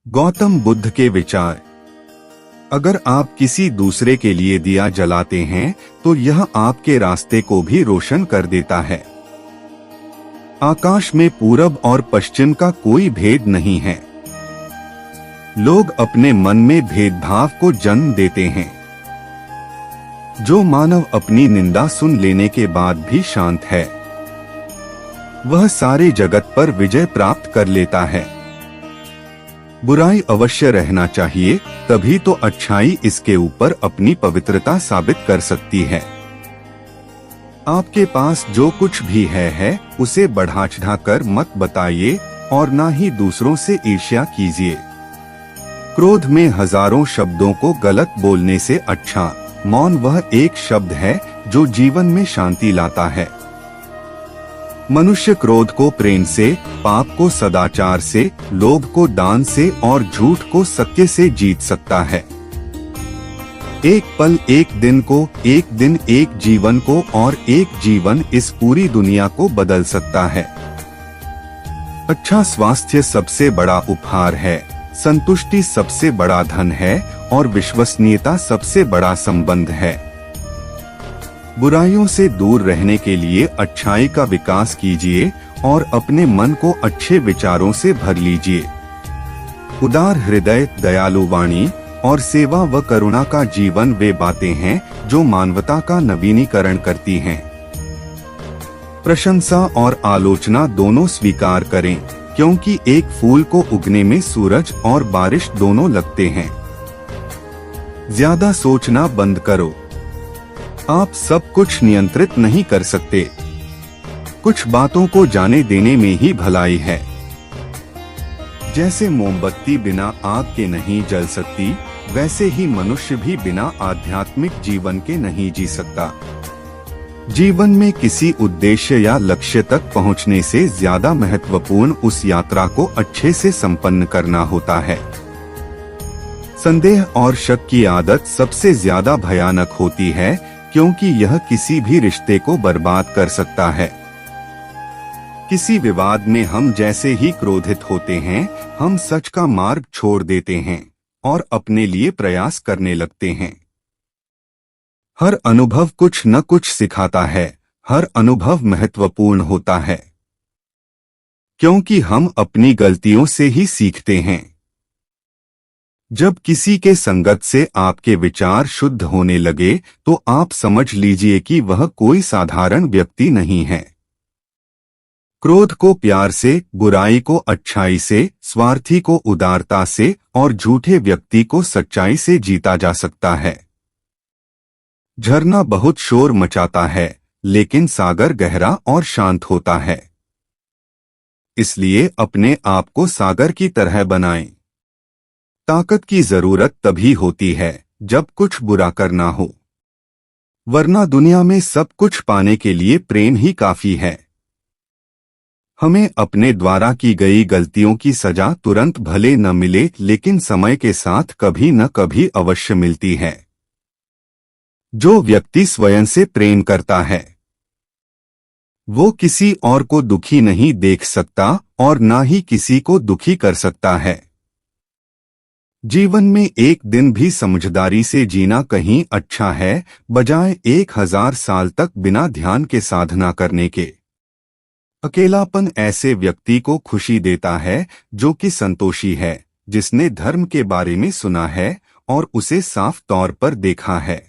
गौतम बुद्ध के विचार। अगर आप किसी दूसरे के लिए दिया जलाते हैं तो यह आपके रास्ते को भी रोशन कर देता है। आकाश में पूरब और पश्चिम का कोई भेद नहीं है। लोग अपने मन में भेदभाव को जन्म देते हैं। जो मानव अपनी निंदा सुन लेने के बाद भी शांत है, वह सारे जगत पर विजय प्राप्त कर लेता है। बुराई अवश्य रहना चाहिए, तभी तो अच्छाई इसके ऊपर अपनी पवित्रता साबित कर सकती है। आपके पास जो कुछ भी है उसे बढ़ा चढ़ाकर मत बताइए और ना ही दूसरों से ईर्ष्या कीजिए। क्रोध में हजारों शब्दों को गलत बोलने से अच्छा मौन वह एक शब्द है जो जीवन में शांति लाता है। मनुष्य क्रोध को प्रेम से, पाप को सदाचार से, लोभ को दान से और झूठ को सत्य से जीत सकता है। एक पल एक दिन को, एक दिन एक जीवन को और एक जीवन इस पूरी दुनिया को बदल सकता है। अच्छा स्वास्थ्य सबसे बड़ा उपहार है, संतुष्टि सबसे बड़ा धन है और विश्वसनीयता सबसे बड़ा संबंध है। बुराइयों से दूर रहने के लिए अच्छाई का विकास कीजिए और अपने मन को अच्छे विचारों से भर लीजिए। उदार हृदय, दयालु वाणी और सेवा व करुणा का जीवन वे बातें हैं जो मानवता का नवीनीकरण करती हैं। प्रशंसा और आलोचना दोनों स्वीकार करें, क्योंकि एक फूल को उगने में सूरज और बारिश दोनों लगते हैं। ज्यादा सोचना बंद करो। आप सब कुछ नियंत्रित नहीं कर सकते। कुछ बातों को जाने देने में ही भलाई है। जैसे मोमबत्ती बिना आग के नहीं जल सकती, वैसे ही मनुष्य भी बिना आध्यात्मिक जीवन के नहीं जी सकता। जीवन में किसी उद्देश्य या लक्ष्य तक पहुंचने से ज्यादा महत्वपूर्ण उस यात्रा को अच्छे से संपन्न करना होता है। संदेह और शक की आदत सबसे ज्यादा भयानक होती है, क्योंकि यह किसी भी रिश्ते को बर्बाद कर सकता है। किसी विवाद में हम जैसे ही क्रोधित होते हैं, हम सच का मार्ग छोड़ देते हैं और अपने लिए प्रयास करने लगते हैं। हर अनुभव कुछ न कुछ सिखाता है, हर अनुभव महत्वपूर्ण होता है, क्योंकि हम अपनी गलतियों से ही सीखते हैं। जब किसी के संगत से आपके विचार शुद्ध होने लगे तो आप समझ लीजिए कि वह कोई साधारण व्यक्ति नहीं है। क्रोध को प्यार से, बुराई को अच्छाई से, स्वार्थी को उदारता से और झूठे व्यक्ति को सच्चाई से जीता जा सकता है। झरना बहुत शोर मचाता है, लेकिन सागर गहरा और शांत होता है। इसलिए अपने आप को सागर की तरह बनाएं। ताकत की जरूरत तभी होती है जब कुछ बुरा करना हो, वरना दुनिया में सब कुछ पाने के लिए प्रेम ही काफी है। हमें अपने द्वारा की गई गलतियों की सजा तुरंत भले न मिले, लेकिन समय के साथ कभी न कभी अवश्य मिलती है। जो व्यक्ति स्वयं से प्रेम करता है, वो किसी और को दुखी नहीं देख सकता और ना ही किसी को दुखी कर सकता है। जीवन में एक दिन भी समझदारी से जीना कहीं अच्छा है, बजाय 1000 साल तक बिना ध्यान के साधना करने के। अकेलापन ऐसे व्यक्ति को खुशी देता है जो कि संतोषी है, जिसने धर्म के बारे में सुना है और उसे साफ तौर पर देखा है।